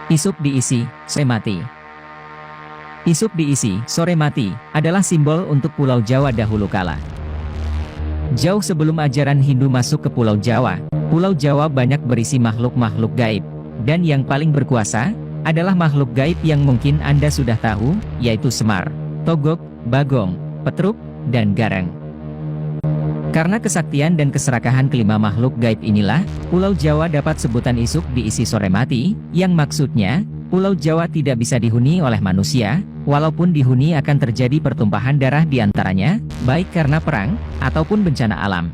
Isuk diisi, sore mati. Isuk diisi, sore mati, adalah simbol untuk Pulau Jawa dahulu kala. Jauh sebelum ajaran Hindu masuk ke Pulau Jawa banyak berisi makhluk-makhluk gaib. Dan yang paling berkuasa, adalah makhluk gaib yang mungkin Anda sudah tahu, yaitu Semar, Togog, Bagong, Petruk, dan Gareng. Karena kesaktian dan keserakahan kelima makhluk gaib inilah, Pulau Jawa dapat sebutan isuk diisi sore mati, yang maksudnya, Pulau Jawa tidak bisa dihuni oleh manusia, walaupun dihuni akan terjadi pertumpahan darah di antaranya, baik karena perang, ataupun bencana alam.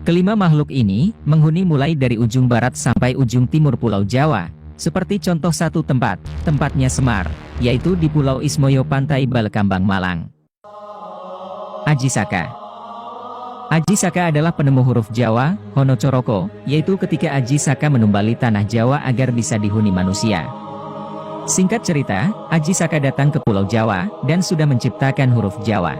Kelima makhluk ini, menghuni mulai dari ujung barat sampai ujung timur Pulau Jawa, seperti contoh satu tempatnya Semar, yaitu di Pulau Ismoyo Pantai Balekambang Malang. Aji Saka. Aji Saka adalah penemu huruf Jawa, Hono Coroko, yaitu ketika Aji Saka menumbali tanah Jawa agar bisa dihuni manusia. Singkat cerita, Aji Saka datang ke Pulau Jawa, dan sudah menciptakan huruf Jawa.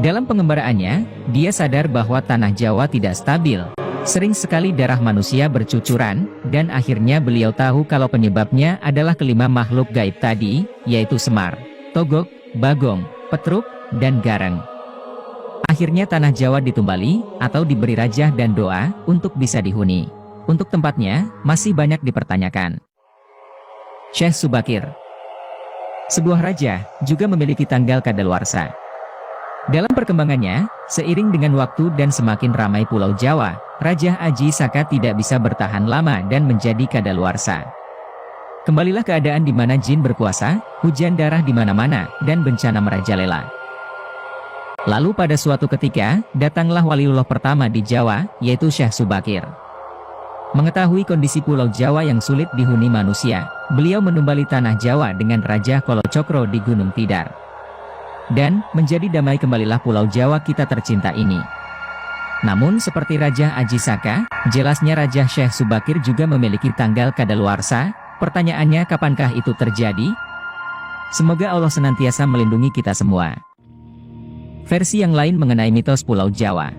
Dalam pengembaraannya, dia sadar bahwa tanah Jawa tidak stabil. Sering sekali darah manusia bercucuran, dan akhirnya beliau tahu kalau penyebabnya adalah kelima makhluk gaib tadi, yaitu Semar, Togog, Bagong, Petruk, dan Gareng. Akhirnya tanah Jawa ditumbali, atau diberi rajah dan doa, untuk bisa dihuni. Untuk tempatnya, masih banyak dipertanyakan. Syekh Subakir. Sebuah raja, juga memiliki tanggal kadaluarsa. Dalam perkembangannya, seiring dengan waktu dan semakin ramai Pulau Jawa, Raja Aji Saka tidak bisa bertahan lama dan menjadi kadaluarsa. Kembalilah keadaan di mana jin berkuasa, hujan darah di mana-mana, dan bencana merajalela. Lalu pada suatu ketika, datanglah waliullah pertama di Jawa, yaitu Syekh Subakir. Mengetahui kondisi Pulau Jawa yang sulit dihuni manusia, beliau menumbali tanah Jawa dengan Raja Kolocokro di Gunung Tidar. Dan, menjadi damai kembalilah Pulau Jawa kita tercinta ini. Namun seperti Raja Aji Saka, jelasnya Raja Syekh Subakir juga memiliki tanggal kadaluarsa. Pertanyaannya, kapankah itu terjadi? Semoga Allah senantiasa melindungi kita semua. Versi yang lain mengenai mitos Pulau Jawa.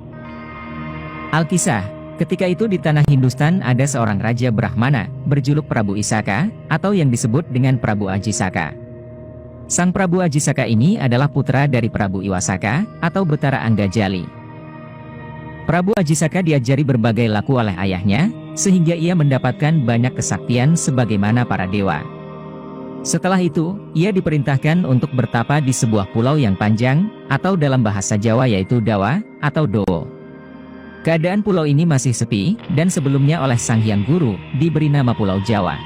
Alkisah, ketika itu di tanah Hindustan ada seorang Raja Brahmana, berjuluk Prabu Isaka, atau yang disebut dengan Prabu Aji Saka. Sang Prabu Aji Saka ini adalah putra dari Prabu Iwasaka, atau Betara Anggajali. Prabu Aji Saka diajari berbagai laku oleh ayahnya, sehingga ia mendapatkan banyak kesaktian sebagaimana para dewa. Setelah itu, ia diperintahkan untuk bertapa di sebuah pulau yang panjang, atau dalam bahasa Jawa yaitu Dawa, atau Dowo. Keadaan pulau ini masih sepi, dan sebelumnya oleh Sang Hyang Guru, diberi nama Pulau Jawa.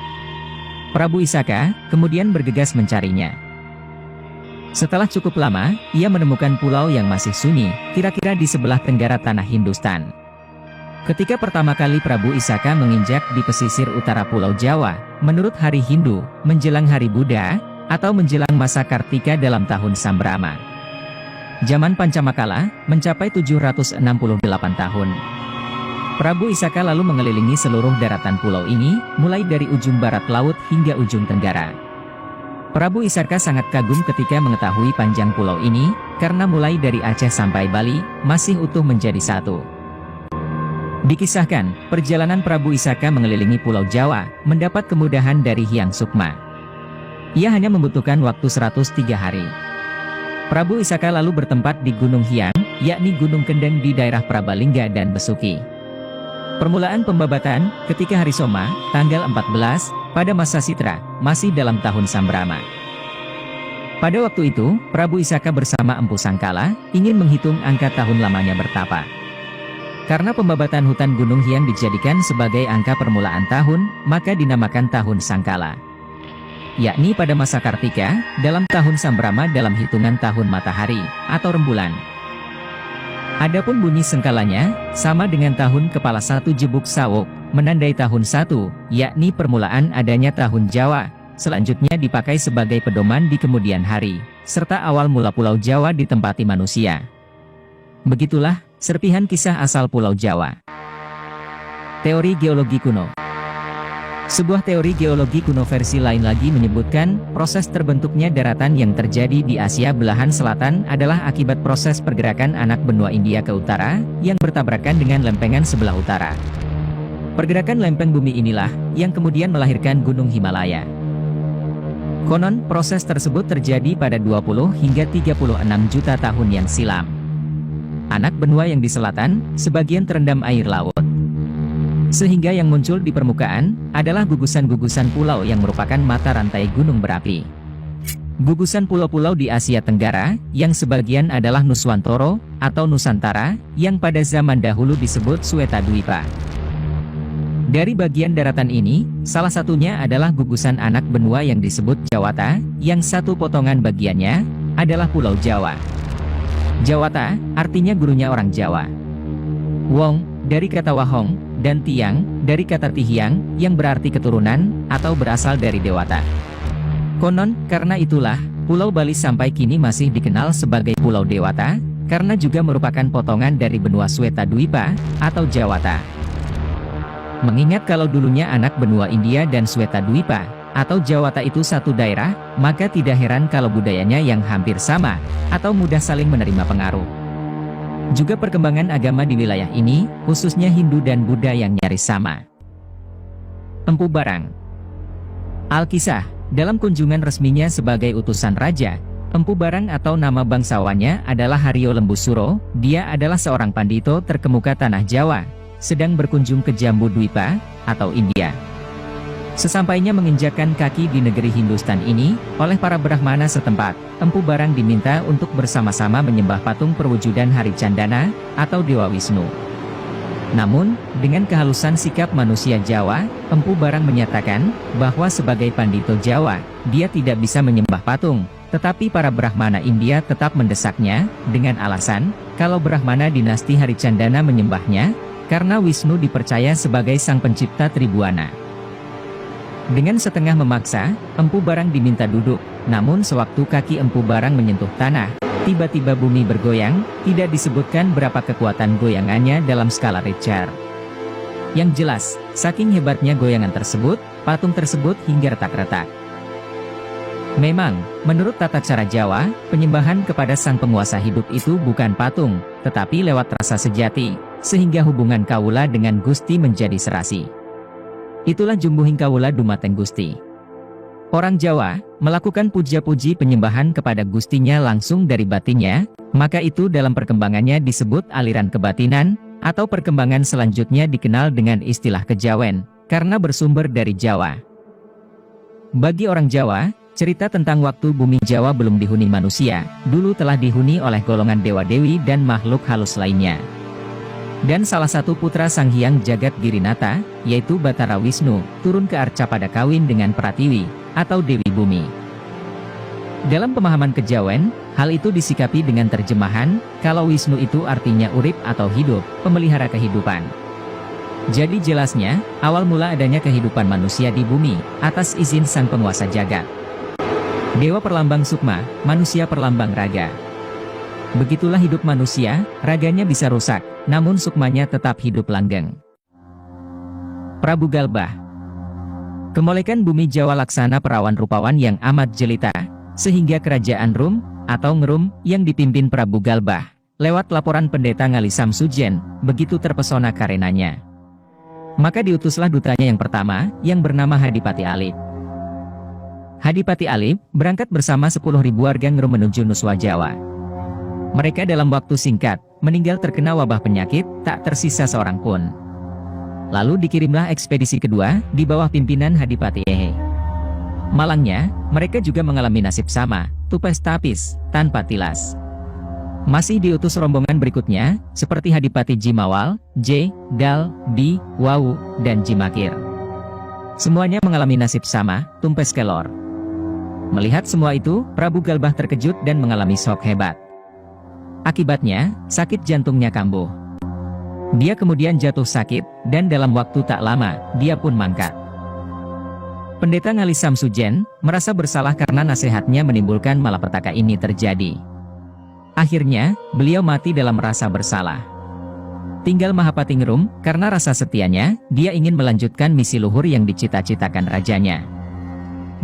Prabu Isaka, kemudian bergegas mencarinya. Setelah cukup lama, ia menemukan pulau yang masih sunyi, kira-kira di sebelah tenggara tanah Hindustan. Ketika pertama kali Prabu Isaka menginjak di pesisir utara Pulau Jawa, menurut hari Hindu, menjelang hari Buddha, atau menjelang masa Kartika dalam tahun Sambrama. Zaman Pancamakala, mencapai 768 tahun. Prabu Isaka lalu mengelilingi seluruh daratan pulau ini, mulai dari ujung barat laut hingga ujung tenggara. Prabu Isaka sangat kagum ketika mengetahui panjang pulau ini, karena mulai dari Aceh sampai Bali, masih utuh menjadi satu. Dikisahkan, perjalanan Prabu Isaka mengelilingi Pulau Jawa, mendapat kemudahan dari Hyang Sukma. Ia hanya membutuhkan waktu 103 hari. Prabu Isaka lalu bertempat di Gunung Hyang, yakni Gunung Kendeng di daerah Prabalingga dan Besuki. Permulaan pembabatan, ketika hari Soma, tanggal 14, pada masa Sitra, masih dalam tahun Sambrama. Pada waktu itu, Prabu Isaka bersama Empu Sangkala, ingin menghitung angka tahun lamanya bertapa. Karena pembabatan hutan Gunung Hyang dijadikan sebagai angka permulaan tahun, maka dinamakan tahun Sangkala. Yakni pada masa Kartika, dalam tahun Sambrama dalam hitungan tahun matahari, atau rembulan. Adapun bunyi sengkalanya, sama dengan tahun kepala 1 Jebuk Sawok, menandai tahun 1, yakni permulaan adanya tahun Jawa, selanjutnya dipakai sebagai pedoman di kemudian hari, serta awal mula Pulau Jawa ditempati manusia. Begitulah, serpihan kisah asal Pulau Jawa. Teori geologi kuno. Sebuah teori geologi kuno versi lain lagi menyebutkan, proses terbentuknya daratan yang terjadi di Asia belahan selatan adalah akibat proses pergerakan anak benua India ke utara, yang bertabrakan dengan lempengan sebelah utara. Pergerakan lempeng bumi inilah yang kemudian melahirkan Gunung Himalaya. Konon, proses tersebut terjadi pada 20 hingga 36 juta tahun yang silam. Anak benua yang di selatan, sebagian terendam air laut. Sehingga yang muncul di permukaan, adalah gugusan-gugusan pulau yang merupakan mata rantai gunung berapi. Gugusan pulau-pulau di Asia Tenggara, yang sebagian adalah Nuswantoro, atau Nusantara, yang pada zaman dahulu disebut Swetadwipa. Dari bagian daratan ini, salah satunya adalah gugusan anak benua yang disebut Jawata, yang satu potongan bagiannya, adalah Pulau Jawa. Jawata, artinya gurunya orang Jawa. Wong, dari kata Wahong, dan Tiang, dari kata Tihiang, yang berarti keturunan, atau berasal dari Dewata. Konon, karena itulah, Pulau Bali sampai kini masih dikenal sebagai Pulau Dewata, karena juga merupakan potongan dari benua Swetadwipa, atau Jawata. Mengingat kalau dulunya anak benua India dan Swetadwipa, atau Jawata itu satu daerah, maka tidak heran kalau budayanya yang hampir sama, atau mudah saling menerima pengaruh. Juga perkembangan agama di wilayah ini, khususnya Hindu dan Buddha yang nyaris sama. Empu Barang. Alkisah, dalam kunjungan resminya sebagai utusan raja, Empu Barang atau nama bangsawannya adalah Haryo Lembusuro, dia adalah seorang pandito terkemuka tanah Jawa, sedang berkunjung ke Jambu Dwipa, atau India. Sesampainya menginjakkan kaki di negeri Hindustan ini, oleh para Brahmana setempat, Empu Barang diminta untuk bersama-sama menyembah patung perwujudan Hari Candana, atau Dewa Wisnu. Namun, dengan kehalusan sikap manusia Jawa, Empu Barang menyatakan, bahwa sebagai pandito Jawa, dia tidak bisa menyembah patung, tetapi para Brahmana India tetap mendesaknya, dengan alasan, kalau Brahmana dinasti Hari Candana menyembahnya, karena Wisnu dipercaya sebagai sang pencipta Tribuana. Dengan setengah memaksa, Empu Barang diminta duduk, namun sewaktu kaki Empu Barang menyentuh tanah, tiba-tiba bumi bergoyang, tidak disebutkan berapa kekuatan goyangannya dalam skala Richter. Yang jelas, saking hebatnya goyangan tersebut, patung tersebut hingga retak-retak. Memang, menurut tata cara Jawa, penyembahan kepada sang penguasa hidup itu bukan patung, tetapi lewat rasa sejati, sehingga hubungan kawula dengan Gusti menjadi serasi. Itulah jumbuhing kawula dumateng Gusti. Orang Jawa, melakukan puja-puji penyembahan kepada Gustinya langsung dari batinnya, maka itu dalam perkembangannya disebut aliran kebatinan, atau perkembangan selanjutnya dikenal dengan istilah kejawen, karena bersumber dari Jawa. Bagi orang Jawa, cerita tentang waktu bumi Jawa belum dihuni manusia, dulu telah dihuni oleh golongan dewa-dewi dan makhluk halus lainnya. Dan salah satu putra Sang Hyang Jagat Girinata, yaitu Batara Wisnu, turun ke Arca pada kawin dengan Pratiwi, atau Dewi Bumi. Dalam pemahaman kejawen, hal itu disikapi dengan terjemahan, kalau Wisnu itu artinya urip atau hidup, pemelihara kehidupan. Jadi jelasnya, awal mula adanya kehidupan manusia di bumi, atas izin sang penguasa jagat. Dewa perlambang sukma, manusia perlambang raga. Begitulah hidup manusia, raganya bisa rusak, namun sukmanya tetap hidup langgeng. Prabu Galbah. Kemolekan bumi Jawa laksana perawan rupawan yang amat jelita, sehingga kerajaan Rum, atau Ngerum, yang dipimpin Prabu Galbah, lewat laporan pendeta Ngali Samsujen, begitu terpesona karenanya. Maka diutuslah dutanya yang pertama, yang bernama Hadipati Alip. Hadipati Alip, berangkat bersama 10.000 warga Ngerum menuju Nuswa Jawa. Mereka dalam waktu singkat, meninggal terkena wabah penyakit, tak tersisa seorang pun. Lalu dikirimlah ekspedisi kedua, di bawah pimpinan Hadipati Ehe. Malangnya, mereka juga mengalami nasib sama, tupes tapis, tanpa tilas. Masih diutus rombongan berikutnya, seperti Hadipati Jimawal, J, Dal, Bi, Wawu, dan Jimakir. Semuanya mengalami nasib sama, tumpes kelor. Melihat semua itu, Prabu Galbah terkejut dan mengalami shock hebat. Akibatnya, sakit jantungnya kambuh. Dia kemudian jatuh sakit, dan dalam waktu tak lama, dia pun mangkat. Pendeta Ngali Samsujen, merasa bersalah karena nasihatnya menimbulkan malapetaka ini terjadi. Akhirnya, beliau mati dalam rasa bersalah. Tinggal Mahapati Ngerum, karena rasa setianya, dia ingin melanjutkan misi luhur yang dicita-citakan rajanya.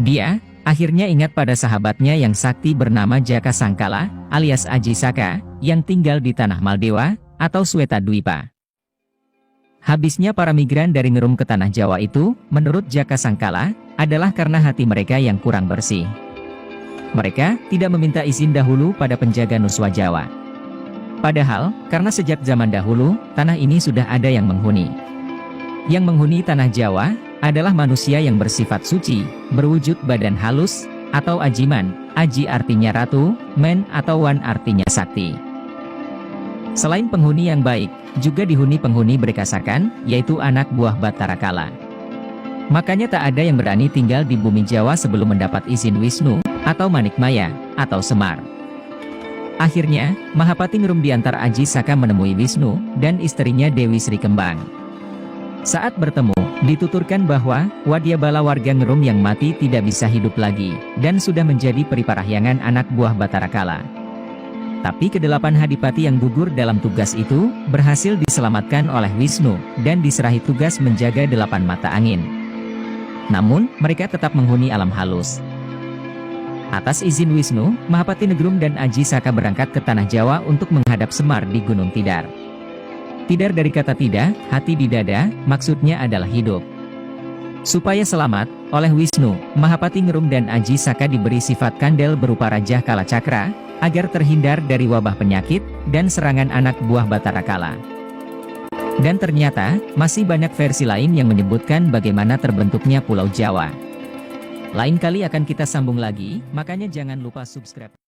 Dia akhirnya ingat pada sahabatnya yang sakti bernama Jaka Sangkala, alias Aji Saka, yang tinggal di tanah Maldewa, atau Swetadwipa. Habisnya para migran dari Ngerum ke Tanah Jawa itu, menurut Jaka Sangkala, adalah karena hati mereka yang kurang bersih. Mereka tidak meminta izin dahulu pada penjaga Nuswa Jawa. Padahal, karena sejak zaman dahulu, tanah ini sudah ada yang menghuni. Yang menghuni Tanah Jawa, adalah manusia yang bersifat suci, berwujud badan halus, atau ajiman. Aji artinya ratu, men atau wan artinya sakti. Selain penghuni yang baik, juga dihuni penghuni berkasakan, yaitu anak buah Batara Kala. Makanya tak ada yang berani tinggal di bumi Jawa sebelum mendapat izin Wisnu, atau Manikmaya, atau Semar. Akhirnya, Mahapati Ngerum diantar Aji Saka menemui Wisnu, dan istrinya Dewi Sri Kembang. Saat bertemu, dituturkan bahwa, Wadyabala warga Ngerum yang mati tidak bisa hidup lagi, dan sudah menjadi periparahyangan anak buah Batara Kala. Tapi kedelapan hadipati yang gugur dalam tugas itu, berhasil diselamatkan oleh Wisnu, dan diserahi tugas menjaga 8 mata angin. Namun, mereka tetap menghuni alam halus. Atas izin Wisnu, Mahapati Ngerum dan Aji Saka berangkat ke Tanah Jawa untuk menghadap Semar di Gunung Tidar. Tidar dari kata tidak, hati di dada, maksudnya adalah hidup. Supaya selamat, oleh Wisnu, Mahapati Ngerum dan Aji Saka diberi sifat kandel berupa Raja Kala Cakra, agar terhindar dari wabah penyakit, dan serangan anak buah Batara Kala. Dan ternyata, masih banyak versi lain yang menyebutkan bagaimana terbentuknya Pulau Jawa. Lain kali akan kita sambung lagi, makanya jangan lupa subscribe.